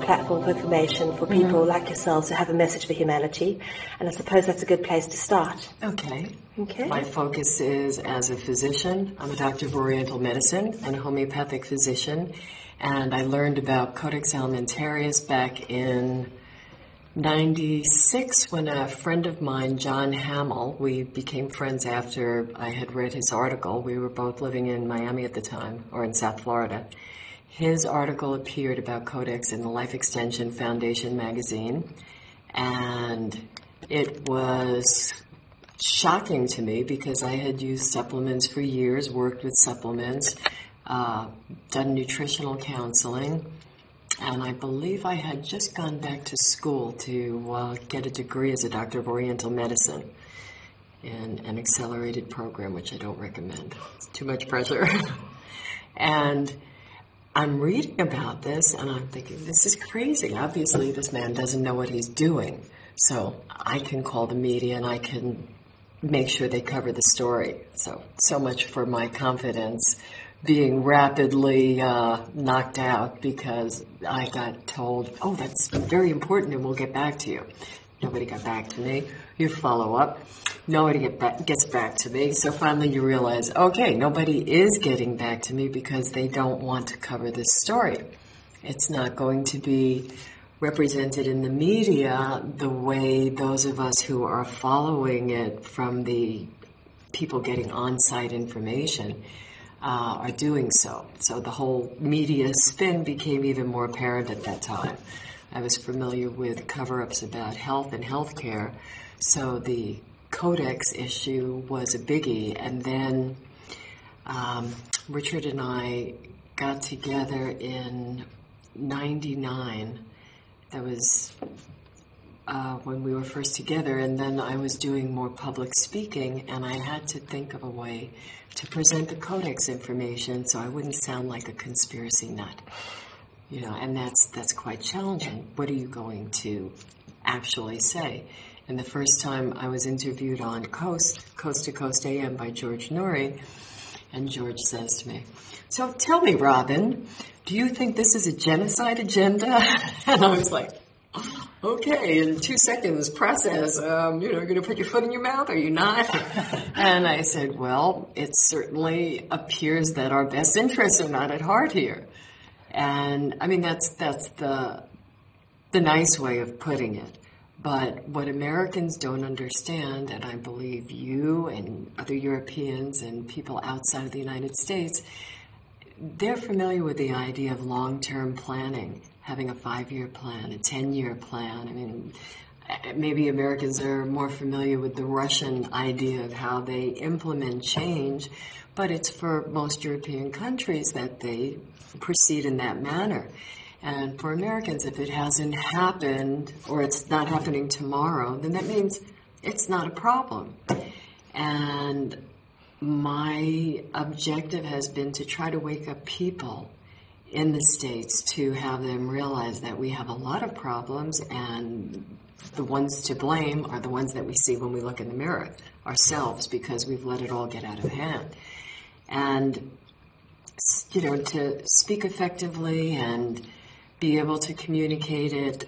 platform for information for people like yourselves who have a message for humanity, and I suppose that's a good place to start. Okay. Okay. My focus is as a physician. I'm a doctor of Oriental medicine and a homeopathic physician, and I learned about Codex Alimentarius back in 96 when a friend of mine, John Hamill, we became friends after I had read his article. We were both living in Miami at the time, or in South Florida. His article appeared about Codex in the Life Extension Foundation magazine, and it was shocking to me because I had used supplements for years, worked with supplements, done nutritional counseling, and I believe I had just gone back to school to get a degree as a doctor of Oriental medicine in an accelerated program, which I don't recommend. It's too much pressure. And I'm reading about this, and I'm thinking, this is crazy. Obviously, this man doesn't know what he's doing. So I can call the media, and I can make sure they cover the story. So much for my confidence being rapidly knocked out because I got told, oh, that's very important, and we'll get back to you. Nobody got back to me. You follow up. Nobody gets back to me. So finally you realize, okay, nobody is getting back to me because they don't want to cover this story. It's not going to be represented in the media the way those of us who are following it from the people getting on-site information are doing so. So the whole media spin became even more apparent at that time. I was familiar with cover-ups about health and healthcare, so the Codex issue was a biggie. And then Richard and I got together in 99. That was when we were first together, and then I was doing more public speaking, and I had to think of a way to present the Codex information so I wouldn't sound like a conspiracy nut. You know, and that's quite challenging. What are you going to actually say? And the first time I was interviewed on Coast to Coast AM by George Norrie, and George says to me, so tell me, Robin, do you think this is a genocide agenda? And I was like, okay, in 2 seconds, process, you're going to put your foot in your mouth, are you not? And I said, well, it certainly appears that our best interests are not at heart here. And I mean, that's the nice way of putting it. But what Americans don't understand, and I believe you and other Europeans and people outside of the United States, they're familiar with the idea of long-term planning, having a 5-year plan, a 10-year plan. I mean, maybe Americans are more familiar with the Russian idea of how they implement change, but it's for most European countries that they proceed in that manner. And for Americans, if it hasn't happened or it's not happening tomorrow, then that means it's not a problem. And my objective has been to try to wake up people in the States to have them realize that we have a lot of problems, and the ones to blame are the ones that we see when we look in the mirror, ourselves, because we've let it all get out of hand. And, you know, to speak effectively and be able to communicate it,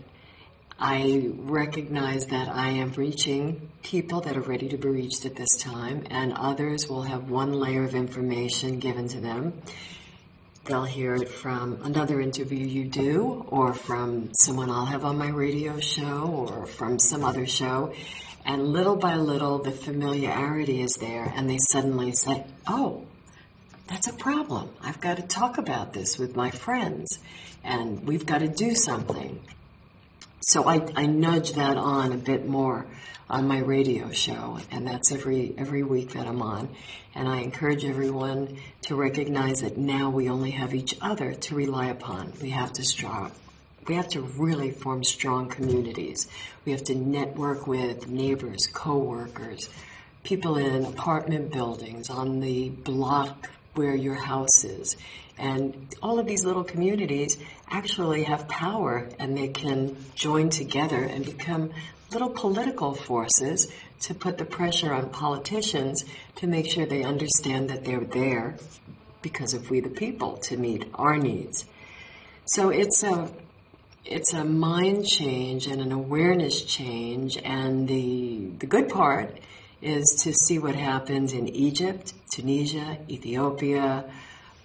I recognize that I am reaching people that are ready to be reached at this time, and others will have one layer of information given to them. They'll hear it from another interview you do, or from someone I'll have on my radio show, or from some other show, and little by little the familiarity is there, and they suddenly say, oh, that's a problem. I've got to talk about this with my friends, and we've got to do something. So I nudge that on a bit more on my radio show, and that's every week that I'm on. And I encourage everyone to recognize that now we only have each other to rely upon. We have to really form strong communities. We have to network with neighbors, co-workers, people in apartment buildings, on the block where your house is. And all of these little communities actually have power, and they can join together and become little political forces to put the pressure on politicians to make sure they understand that they're there because of we the people to meet our needs. So it's it's a mind change and an awareness change, and the good part is to see what happens in Egypt, Tunisia, Ethiopia,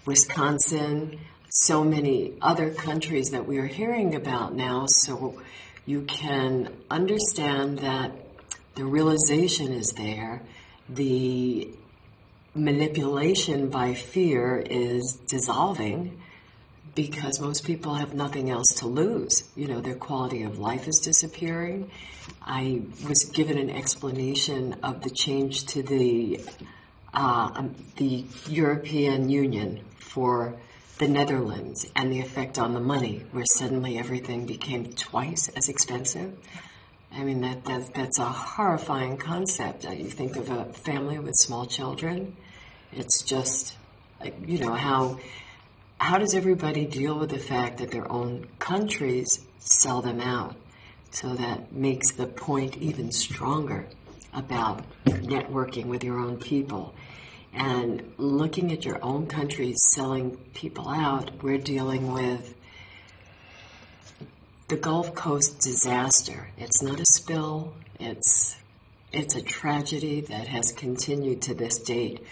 Wisconsin, so many other countries that we are hearing about now, so you can understand that the realization is there, the manipulation by fear is dissolving, because most people have nothing else to lose. You know, their quality of life is disappearing. I was given an explanation of the change to the European Union for the Netherlands and the effect on the money, where suddenly everything became twice as expensive. I mean, that's a horrifying concept. You think of a family with small children. It's just, you know, how does everybody deal with the fact that their own countries sell them out? So that makes the point even stronger about networking with your own people. And looking at your own country selling people out, we're dealing with the Gulf Coast disaster. It's not a spill. It's a tragedy that has continued to this date.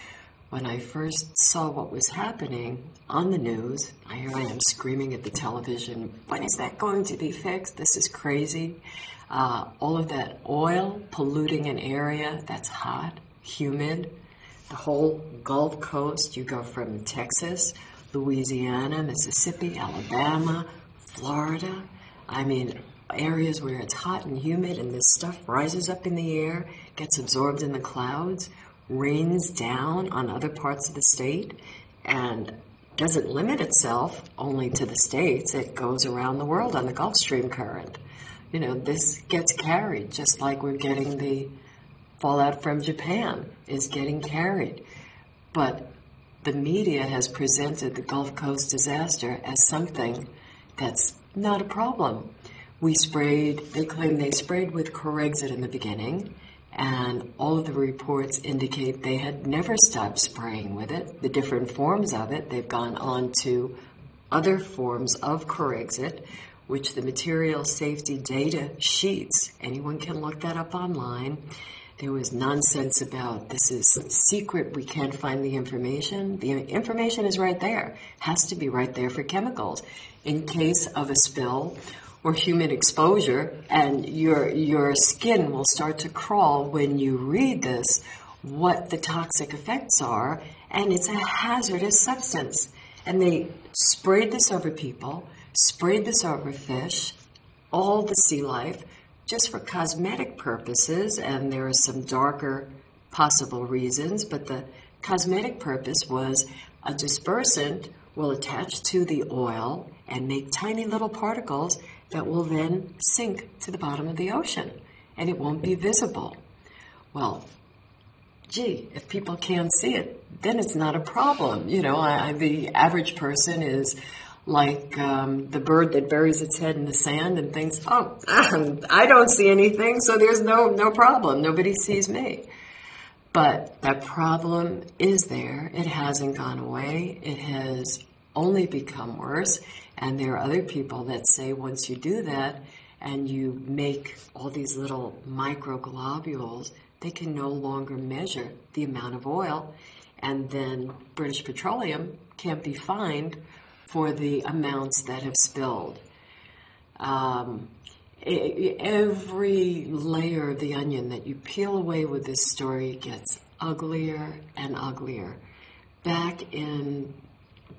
When I first saw what was happening on the news, here I am screaming at the television, when is that going to be fixed? This is crazy. All of that oil polluting an area that's hot, humid, the whole Gulf Coast. You go from Texas, Louisiana, Mississippi, Alabama, Florida. I mean, areas where it's hot and humid and this stuff rises up in the air, gets absorbed in the clouds, rains down on other parts of the state, and doesn't limit itself only to the states. It goes around the world on the Gulf Stream current. You know, this gets carried just like we're getting the fallout from Japan is getting carried. But the media has presented the Gulf Coast disaster as something that's not a problem. They claim they sprayed with Corexit in the beginning, and all of the reports indicate they had never stopped spraying with it, the different forms of it. They've gone on to other forms of Corexit, which the material safety data sheets, anyone can look that up online. There was nonsense about this is secret, we can't find the information. The information is right there, has to be right there for chemicals. In case of a spill or human exposure, and your skin will start to crawl when you read this, what the toxic effects are, and it's a hazardous substance. And they sprayed this over people, sprayed this over fish, all the sea life, just for cosmetic purposes, and there are some darker possible reasons, but the cosmetic purpose was a dispersant will attach to the oil and make tiny little particles that will then sink to the bottom of the ocean, and it won't be visible. Well, gee, if people can't see it, then it's not a problem. You know, the average person is like the bird that buries its head in the sand and thinks, oh, I don't see anything, so there's no problem. Nobody sees me. But that problem is there. It hasn't gone away. It has only become worse. And there are other people that say once you do that and you make all these little microglobules, they can no longer measure the amount of oil. And then British Petroleum can't be fined for the amounts that have spilled. Every layer of the onion that you peel away with this story gets uglier and uglier. Back in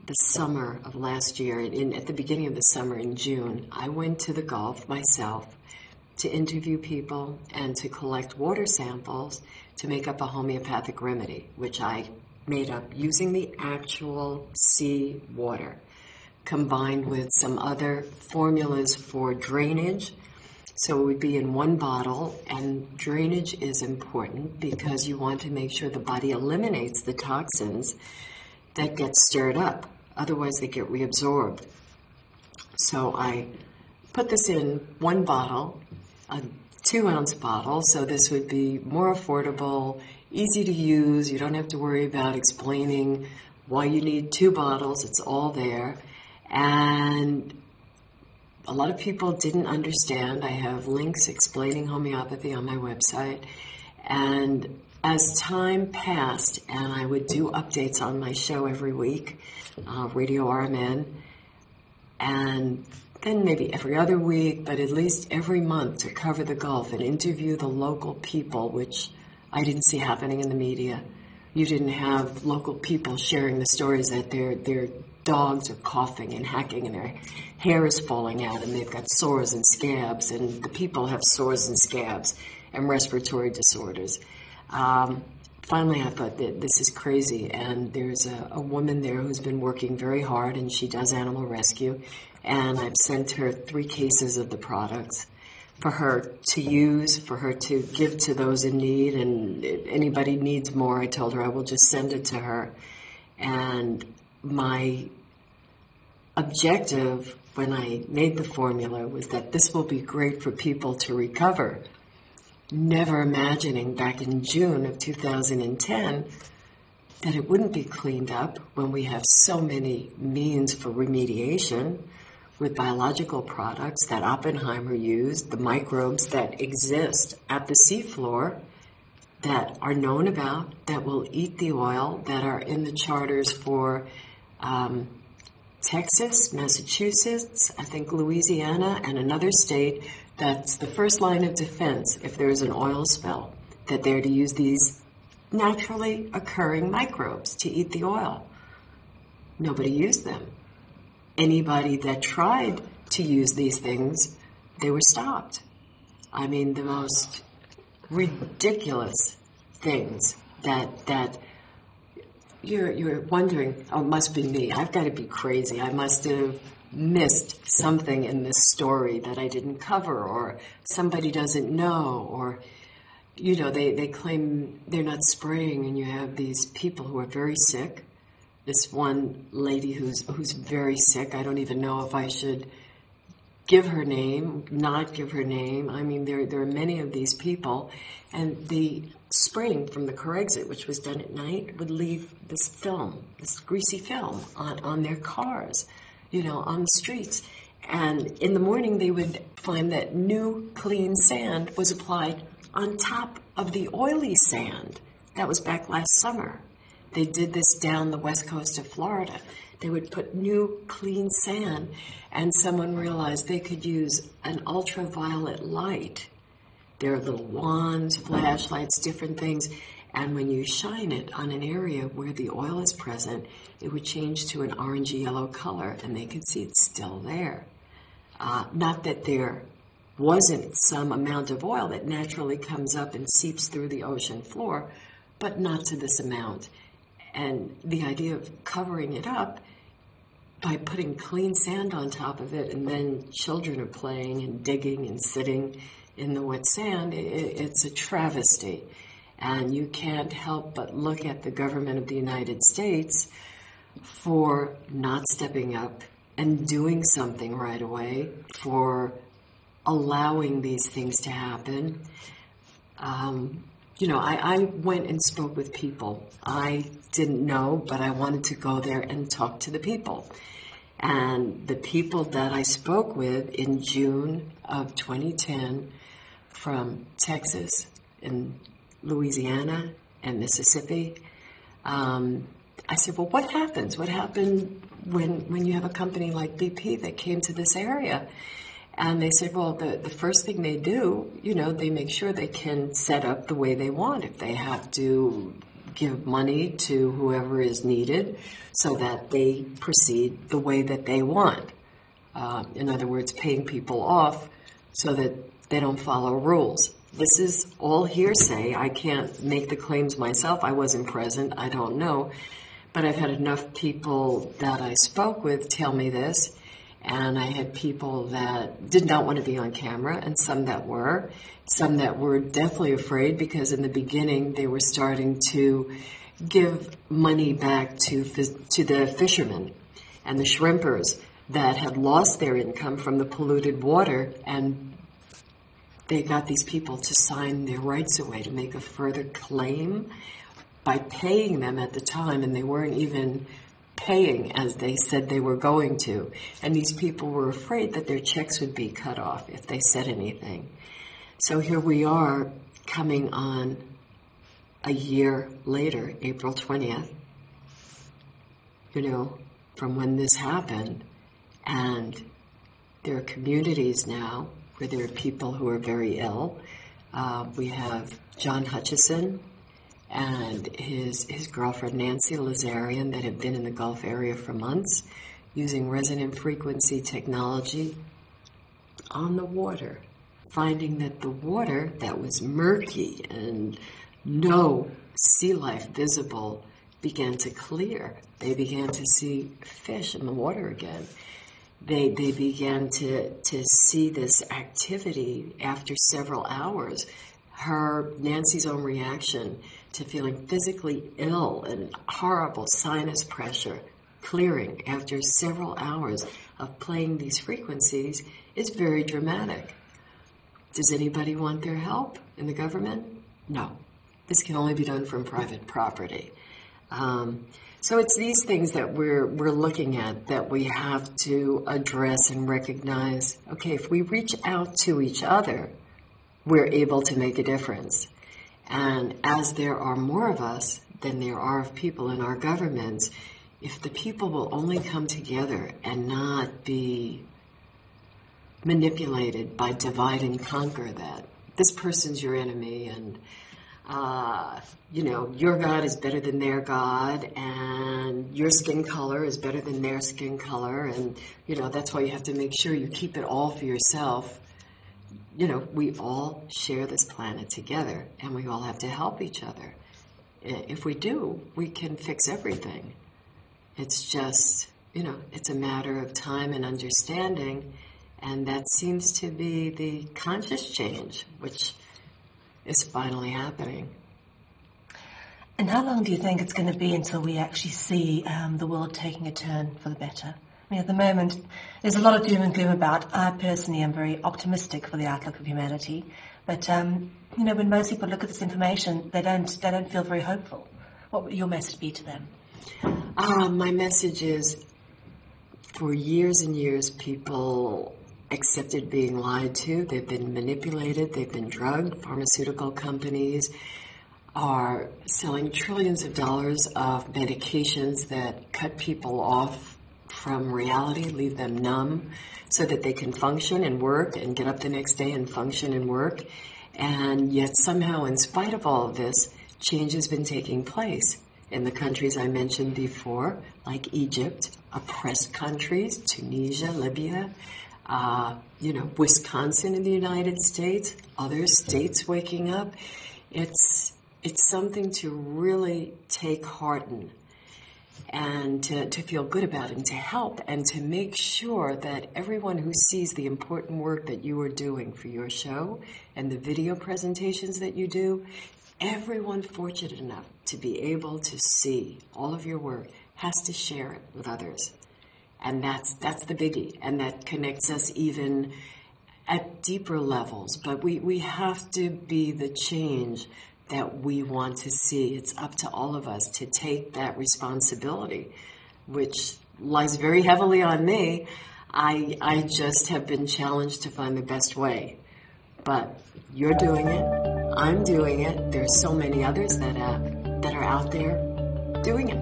the summer of last year, at the beginning of the summer in June, I went to the Gulf myself to interview people and to collect water samples to make up a homeopathic remedy, which I made up using the actual sea water, combined with some other formulas for drainage. So it would be in one bottle, and drainage is important because you want to make sure the body eliminates the toxins that get stirred up. Otherwise, they get reabsorbed. So I put this in one bottle, a 2-ounce bottle, so this would be more affordable, easy to use. You don't have to worry about explaining why you need 2 bottles. It's all there. And a lot of people didn't understand. I have links explaining homeopathy on my website. And as time passed, and I would do updates on my show every week, Radio RMN, and then maybe every other week, but at least every month to cover the Gulf and interview the local people, which I didn't see happening in the media. You didn't have local people sharing the stories that their dogs are coughing and hacking and their hair is falling out and they've got sores and scabs, and the people have sores and scabs and respiratory disorders. Finally, I thought that this is crazy, and there's a woman there who's been working very hard, and she does animal rescue, and I've sent her 3 cases of the products for her to use, for her to give to those in need, and if anybody needs more, I told her I will just send it to her. And my objective when I made the formula was that this will be great for people to recover, never imagining back in June of 2010 that it wouldn't be cleaned up when we have so many means for remediation with biological products that Oppenheimer used, the microbes that exist at the seafloor that are known about, that will eat the oil, that are in the charters for Texas, Massachusetts, I think Louisiana, and another state. That's the first line of defense if there is an oil spill, that they're to use these naturally occurring microbes to eat the oil. Nobody used them. Anybody that tried to use these things, they were stopped. I mean, the most ridiculous things that you're wondering, oh, it must be me. I've got to be crazy. I must have missed something in this story that I didn't cover, or somebody doesn't know, or, you know, they claim they're not spraying, and you have these people who are very sick. This one lady who's very sick, I don't even know if I should give her name, not give her name. I mean, there are many of these people, and the spraying from the Corexit, which was done at night, would leave this film, this greasy film on their cars, you know, on the streets. And in the morning, they would find that new, clean sand was applied on top of the oily sand. That was back last summer. They did this down the west coast of Florida. They would put new, clean sand, and someone realized they could use an ultraviolet light. There are little wands, flashlights, different things, and when you shine it on an area where the oil is present, it would change to an orangey yellow color, and they could see it's still there. Not that there wasn't some amount of oil that naturally comes up and seeps through the ocean floor, but not to this amount. And the idea of covering it up by putting clean sand on top of it, and then children are playing and digging and sitting in the wet sand, it's a travesty. And you can't help but look at the government of the United States for not stepping up and doing something right away, for allowing these things to happen. You know, I went and spoke with people. I didn't know, but I wanted to go there and talk to the people. And the people that I spoke with in June of 2010 from Texas and Louisiana and Mississippi, I said, well, what happens? What happened when you have a company like BP that came to this area? And they said, well, the first thing they do, you know, they make sure they can set up the way they want. If they have to give money to whoever is needed so that they proceed the way that they want. In other words, paying people off so that they don't follow rules. This is all hearsay. I can't make the claims myself. I wasn't present. I don't know. But I've had enough people that I spoke with tell me this. And I had people that did not want to be on camera, and some that were definitely afraid, because in the beginning they were starting to give money back to the fishermen and the shrimpers that had lost their income from the polluted water, and they got these people to sign their rights away to make a further claim by paying them at the time, and they weren't even paying as they said they were going to. And these people were afraid that their checks would be cut off if they said anything. So here we are coming on a year later, April 20th, from when this happened. And there are communities now where there are people who are very ill. We have John Hutchison and his girlfriend Nancy Lazarian that have been in the Gulf area for months using resonant frequency technology on the water, finding that the water that was murky and no sea life visible began to clear. They began to see fish in the water again. They began to see this activity after several hours. Nancy's own reaction to feeling physically ill and horrible sinus pressure clearing after several hours of playing these frequencies is very dramatic. Does anybody want their help in the government? No. This can only be done from private property. So it's these things that we're looking at that we have to address and recognize. Okay, if we reach out to each other, we're able to make a difference. And as there are more of us than there are of people in our governments, if the people will only come together and not be manipulated by divide and conquer, that this person's your enemy and your God is better than their God, and your skin color is better than their skin color, and, that's why you have to make sure you keep it all for yourself. We all share this planet together, and we all have to help each other. If we do, we can fix everything. It's just, it's a matter of time and understanding, and that seems to be the conscious change, which is finally happening. And how long do you think it's going to be until we actually see the world taking a turn for the better? I mean, at the moment, there's a lot of doom and gloom about. I personally am very optimistic for the outlook of humanity, but when most people look at this information, they don't feel very hopeful. What would your message be to them? My message is, for years and years, people accepted being lied to. They've been manipulated. They've been drugged. Pharmaceutical companies are selling trillions of dollars of medications that cut people off from reality, leave them numb, so that they can function and work and get up the next day and function and work. And yet somehow, in spite of all of this, change has been taking place in the countries I mentioned before, like Egypt, oppressed countries, Tunisia, Libya, Wisconsin in the United States, other states waking up. It's something to really take heart in and to feel good about and to help and to make sure that everyone who sees the important work that you are doing for your show and the video presentations that you do, everyone fortunate enough to be able to see all of your work has to share it with others. And that's the biggie, and that connects us even at deeper levels. But we have to be the change that we want to see. It's up to all of us to take that responsibility, which lies very heavily on me. I just have been challenged to find the best way. But you're doing it. I'm doing it. There's so many others that are out there doing it.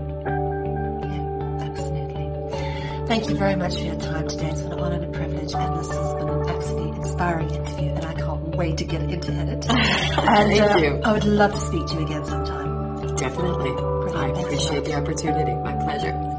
Thank you very much for your time today. It's been an honor and a privilege, and this has been an absolutely inspiring interview, and I can't wait to get into edit. And Thank you. I would love to speak to you again sometime. Definitely. I appreciate the opportunity. My pleasure.